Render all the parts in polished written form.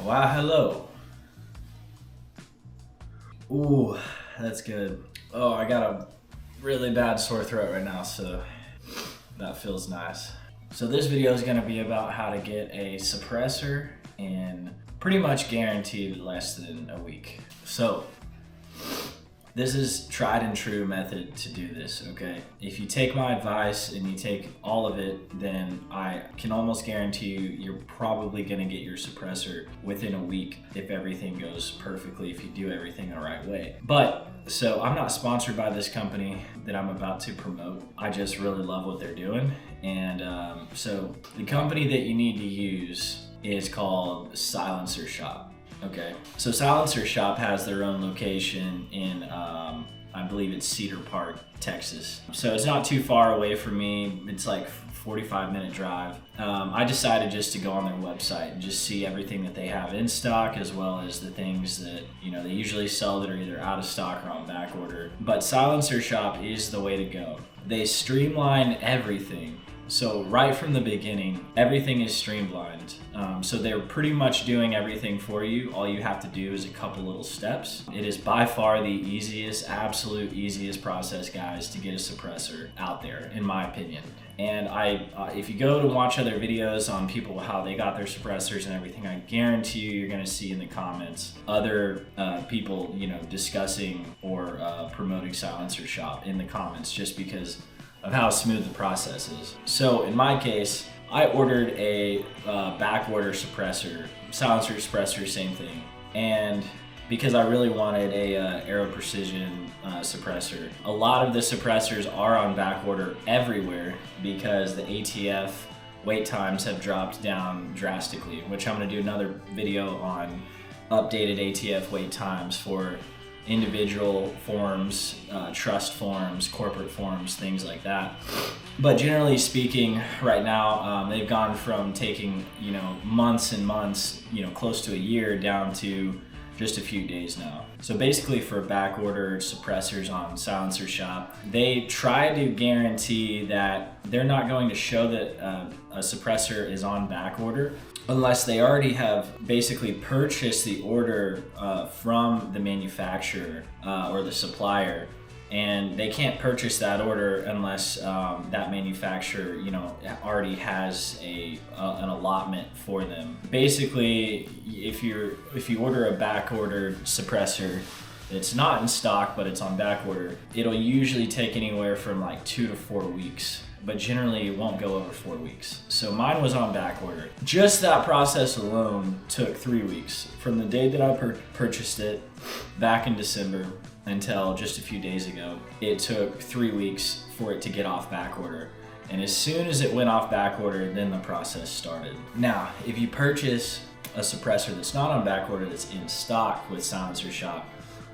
Wow, hello. Ooh, that's good. Oh, I got a really bad sore throat right now, so that feels nice. So this video is gonna be about how to get a suppressor in pretty much guaranteed less than a week. So this is tried and true method to do this, okay? If you take my advice and you take all of it, then I can almost guarantee you're probably gonna get your suppressor within a week if everything goes perfectly, if you do everything the right way. So I'm not sponsored by this company that I'm about to promote. I just really love what they're doing. And so the company that you need to use is called Silencer Shop. Okay, so Silencer Shop has their own location in, I believe it's Cedar Park, Texas. So it's not too far away from me. It's like 45-minute drive. I decided just to go on their website and just see everything that they have in stock, as well as the things that, you know, they usually sell that are either out of stock or on back order. But Silencer Shop is the way to go. They streamline everything. So right from the beginning, everything is streamlined. So they're pretty much doing everything for you. All you have to do is a couple little steps. It is by far the easiest, absolute easiest process, guys, to get a suppressor out there, in my opinion. And if you go to watch other videos on people, how they got their suppressors and everything, I guarantee you're gonna see in the comments other people, you know, discussing or promoting Silencer Shop in the comments, just because of how smooth the process is. So in my case, I ordered a back order suppressor, silencer suppressor, same thing. And because I really wanted a Aero Precision suppressor. A lot of the suppressors are on back order everywhere because the ATF wait times have dropped down drastically, which I'm gonna do another video on updated ATF wait times for individual forms, trust forms, corporate forms, things like that. But generally speaking, right now, they've gone from taking, you know, months and months, you know, close to a year, down to just a few days now. So basically, for back order suppressors on Silencer Shop, they try to guarantee that they're not going to show that a suppressor is on back order unless they already have basically purchased the order from the manufacturer or the supplier. And they can't purchase that order unless that manufacturer, you know, already has an allotment for them. Basically, if you order a back ordered suppressor, it's not in stock, but it's on back order, it'll usually take anywhere from like 2 to 4 weeks. But generally it won't go over 4 weeks. So mine was on back order. Just that process alone took 3 weeks. From the day that I purchased it back in December until just a few days ago, it took 3 weeks for it to get off back order. And as soon as it went off back order, then the process started. Now, if you purchase a suppressor that's not on back order, that's in stock with Silencer Shop,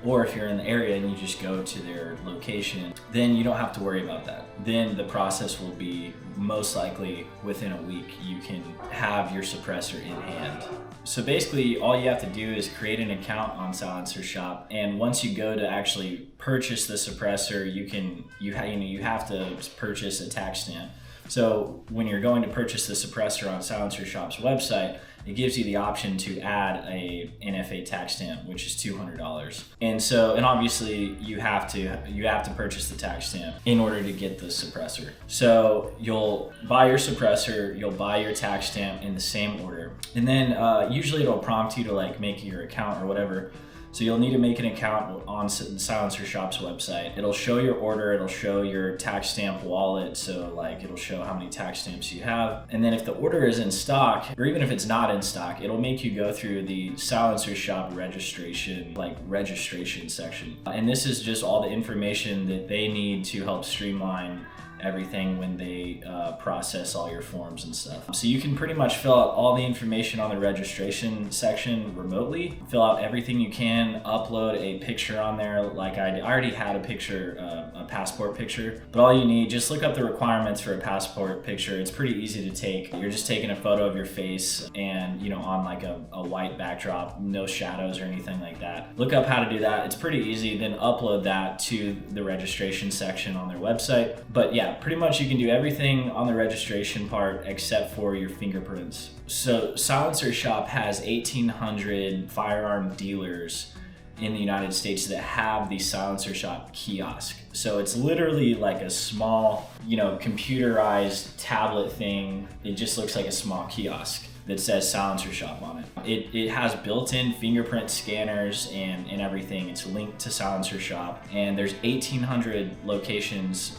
or if you're in the area and you just go to their location, then you don't have to worry about that. Then the process will be most likely within a week, you can have your suppressor in hand. So basically, all you have to do is create an account on Silencer Shop, and once you go to actually purchase the suppressor, you have to purchase a tax stamp. So when you're going to purchase the suppressor on Silencer Shop's website, it gives you the option to add a NFA tax stamp, which is $200. And obviously you have to purchase the tax stamp in order to get the suppressor. So you'll buy your suppressor, you'll buy your tax stamp in the same order. And then usually it'll prompt you to like make your account or whatever. So you'll need to make an account on Silencer Shop's website. It'll show your order, it'll show your tax stamp wallet, so like it'll show how many tax stamps you have. And then if the order is in stock, or even if it's not in stock, it'll make you go through the Silencer Shop registration section. And this is just all the information that they need to help streamline everything when they process all your forms and stuff. So you can pretty much fill out all the information on the registration section remotely, fill out everything you can, upload a picture on there. Like I already had a picture, a passport picture, but all you need, just look up the requirements for a passport picture. It's pretty easy to take. You're just taking a photo of your face and, you know, on like a white backdrop, no shadows or anything like that. Look up how to do that. It's pretty easy. Then upload that to the registration section on their website. But yeah, pretty much you can do everything on the registration part except for your fingerprints. So Silencer Shop has 1,800 firearm dealers in the United States that have the Silencer Shop kiosk. So it's literally like a small, computerized tablet thing. It just looks like a small kiosk that says Silencer Shop on it. It has built-in fingerprint scanners and everything. It's linked to Silencer Shop, and there's 1,800 locations,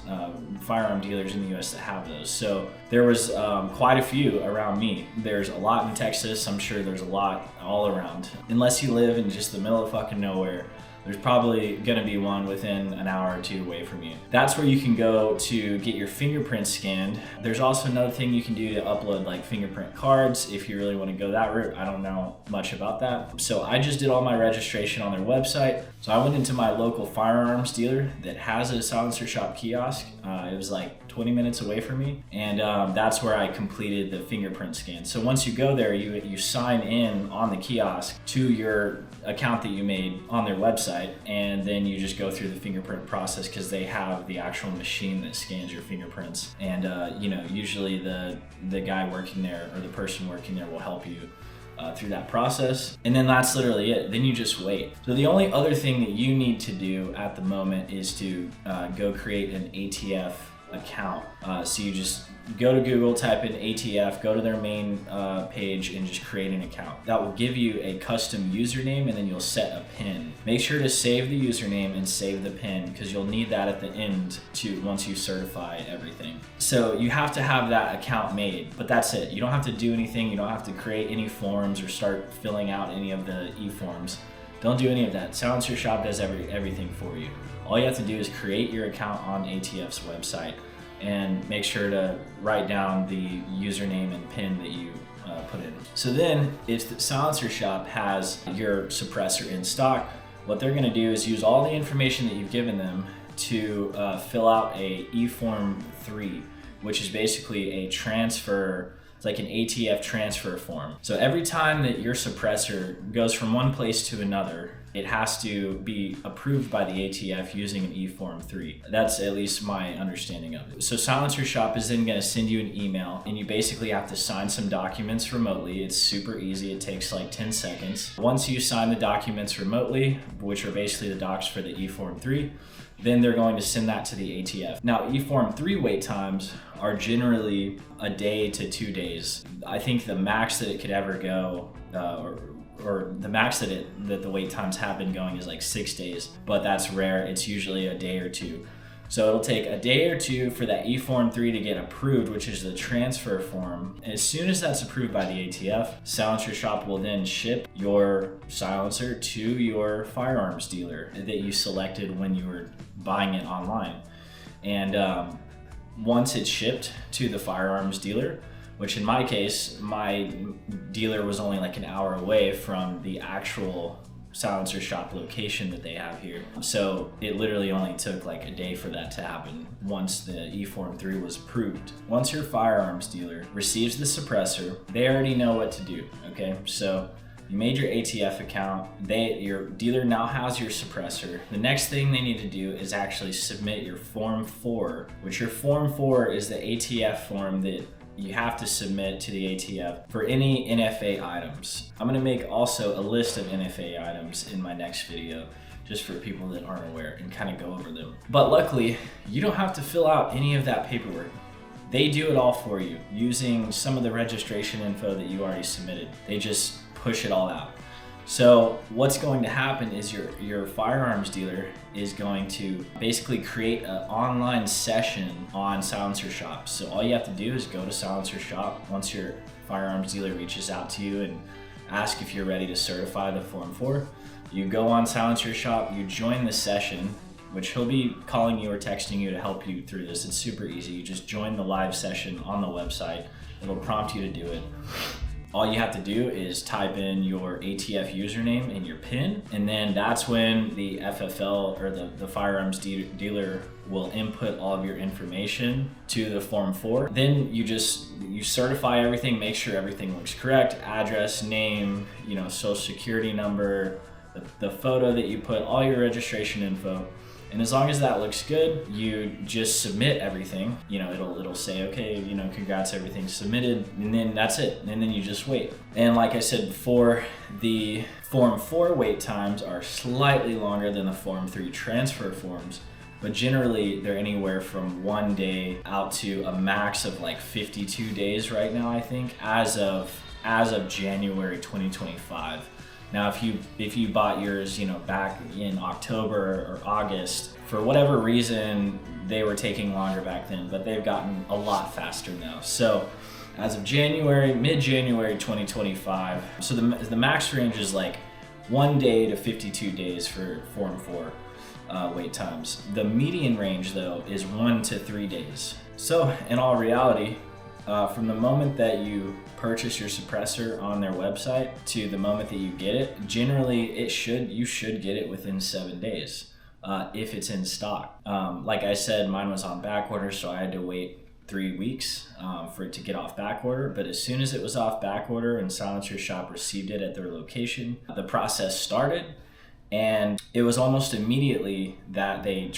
firearm dealers in the US that have those. So there was quite a few around me. There's a lot in Texas. I'm sure there's a lot all around. Unless you live in just the middle of fucking nowhere, there's probably gonna be one within an hour or two away from you. That's where you can go to get your fingerprints scanned. There's also another thing you can do to upload like fingerprint cards if you really wanna go that route. I don't know much about that. So I just did all my registration on their website. So I went into my local firearms dealer that has a Silencer Shop kiosk. It was like 20 minutes away from me. And that's where I completed the fingerprint scan. So once you go there, you sign in on the kiosk to your account that you made on their website, and then you just go through the fingerprint process because they have the actual machine that scans your fingerprints. And usually the guy working there or the person working there will help you through that process. And then that's literally it. Then you just wait. So the only other thing that you need to do at the moment is to go create an ATF account. So you just go to Google, type in ATF, go to their main page and just create an account. That will give you a custom username, and then you'll set a PIN. Make sure to save the username and save the PIN because you'll need that at the end once you certify everything. So you have to have that account made, but that's it. You don't have to do anything. You don't have to create any forms or start filling out any of the e-forms. Don't do any of that. Silencer Shop does everything for you. All you have to do is create your account on ATF's website and make sure to write down the username and PIN that you put in. So then, if the Silencer Shop has your suppressor in stock, what they're gonna do is use all the information that you've given them to fill out a E-Form 3, which is basically a transfer. It's like an ATF transfer form. So every time that your suppressor goes from one place to another, it has to be approved by the ATF using an E-Form 3. That's at least my understanding of it. So Silencer Shop is then gonna send you an email, and you basically have to sign some documents remotely. It's super easy, it takes like 10 seconds. Once you sign the documents remotely, which are basically the docs for the E-Form 3, then they're going to send that to the ATF. Now, E-Form 3 wait times are generally a day to 2 days. I think the max that it could ever go, or the max that the wait times have been going is like 6 days, but that's rare. It's usually a day or two. So it'll take a day or two for that E-Form 3 to get approved, which is the transfer form. And as soon as that's approved by the ATF, Silencer Shop will then ship your silencer to your firearms dealer that you selected when you were buying it online. And once it's shipped to the firearms dealer, which in my case, my dealer was only like an hour away from the actual Silencer Shop location that they have here. So it literally only took like a day for that to happen once the E-Form 3 was approved. Once your firearms dealer receives the suppressor, they already know what to do, okay? So you made your ATF account, your dealer now has your suppressor. The next thing they need to do is actually submit your Form 4, which your Form 4 is the ATF form that you have to submit to the ATF for any NFA items. I'm gonna make also a list of NFA items in my next video, just for people that aren't aware, and kind of go over them. But luckily, you don't have to fill out any of that paperwork. They do it all for you using some of the registration info that you already submitted. They just push it all out. So what's going to happen is your firearms dealer is going to basically create an online session on Silencer Shop. So all you have to do is go to Silencer Shop once your firearms dealer reaches out to you and ask if you're ready to certify the Form 4. You go on Silencer Shop, you join the session, which he'll be calling you or texting you to help you through this. It's super easy. You just join the live session on the website. It'll prompt you to do it. All you have to do is type in your ATF username and your PIN, and then that's when the FFL or the firearms dealer will input all of your information to the Form 4. Then you certify everything, make sure everything looks correct, address, name, social security number, the photo that you put, all your registration info. And as long as that looks good, you just submit everything. You know, it'll say, okay, you know, congrats, everything's submitted, and then that's it. And then you just wait. And like I said before, the Form 4 wait times are slightly longer than the Form 3 transfer forms, but generally they're anywhere from 1 day out to a max of like 52 days right now, I think, as of January 2025. Now, if you bought yours, you know, back in October or August, for whatever reason, they were taking longer back then, but they've gotten a lot faster now. So as of mid-January 2025, so the max range is like 1 day to 52 days for Form 4 wait times. The median range, though, is 1 to 3 days. So in all reality, from the moment that you purchase your suppressor on their website to the moment that you get it, generally you should get it within 7 days if it's in stock. Like I said, mine was on back order, so I had to wait 3 weeks for it to get off back order. But as soon as it was off back order and Silencer Shop received it at their location, the process started. And it was almost immediately that the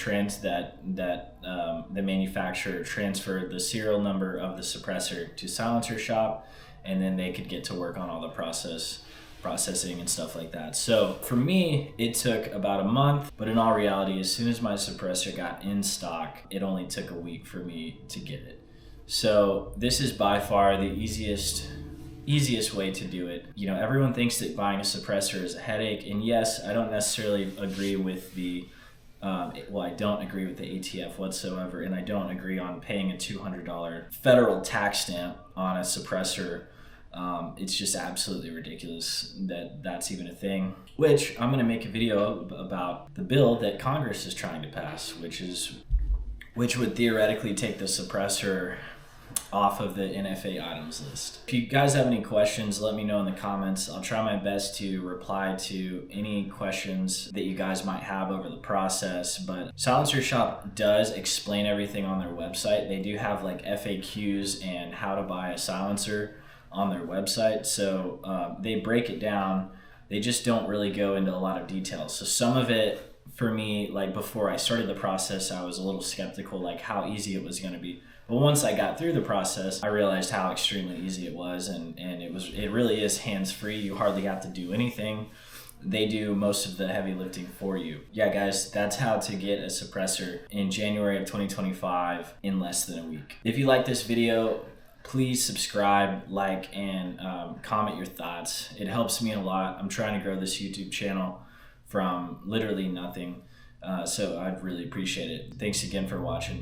manufacturer transferred the serial number of the suppressor to Silencer Shop, and then they could get to work on all the processing and stuff like that. So for me, it took about a month, but in all reality, as soon as my suppressor got in stock, it only took a week for me to get it. So this is by far the easiest way to do it. You know, everyone thinks that buying a suppressor is a headache, and yes, I don't necessarily agree with I don't agree with the ATF whatsoever, and I don't agree on paying a $200 federal tax stamp on a suppressor. It's just absolutely ridiculous that that's even a thing, which I'm going to make a video about the bill that Congress is trying to pass, which would theoretically take the suppressor off of the NFA items list. If you guys have any questions, let me know in the comments. I'll try my best to reply to any questions that you guys might have over the process. But Silencer Shop does explain everything on their website. They do have like FAQs and how to buy a silencer on their website. So they break it down. They just don't really go into a lot of details. So some of it, for me, like before I started the process, I was a little skeptical, like how easy it was going to be. But once I got through the process, I realized how extremely easy it was, and it really is hands-free. You hardly have to do anything. They do most of the heavy lifting for you. Yeah, guys, that's how to get a suppressor in January of 2025 in less than a week. If you like this video, please subscribe, like, and comment your thoughts. It helps me a lot. I'm trying to grow this YouTube channel from literally nothing, so I'd really appreciate it. Thanks again for watching.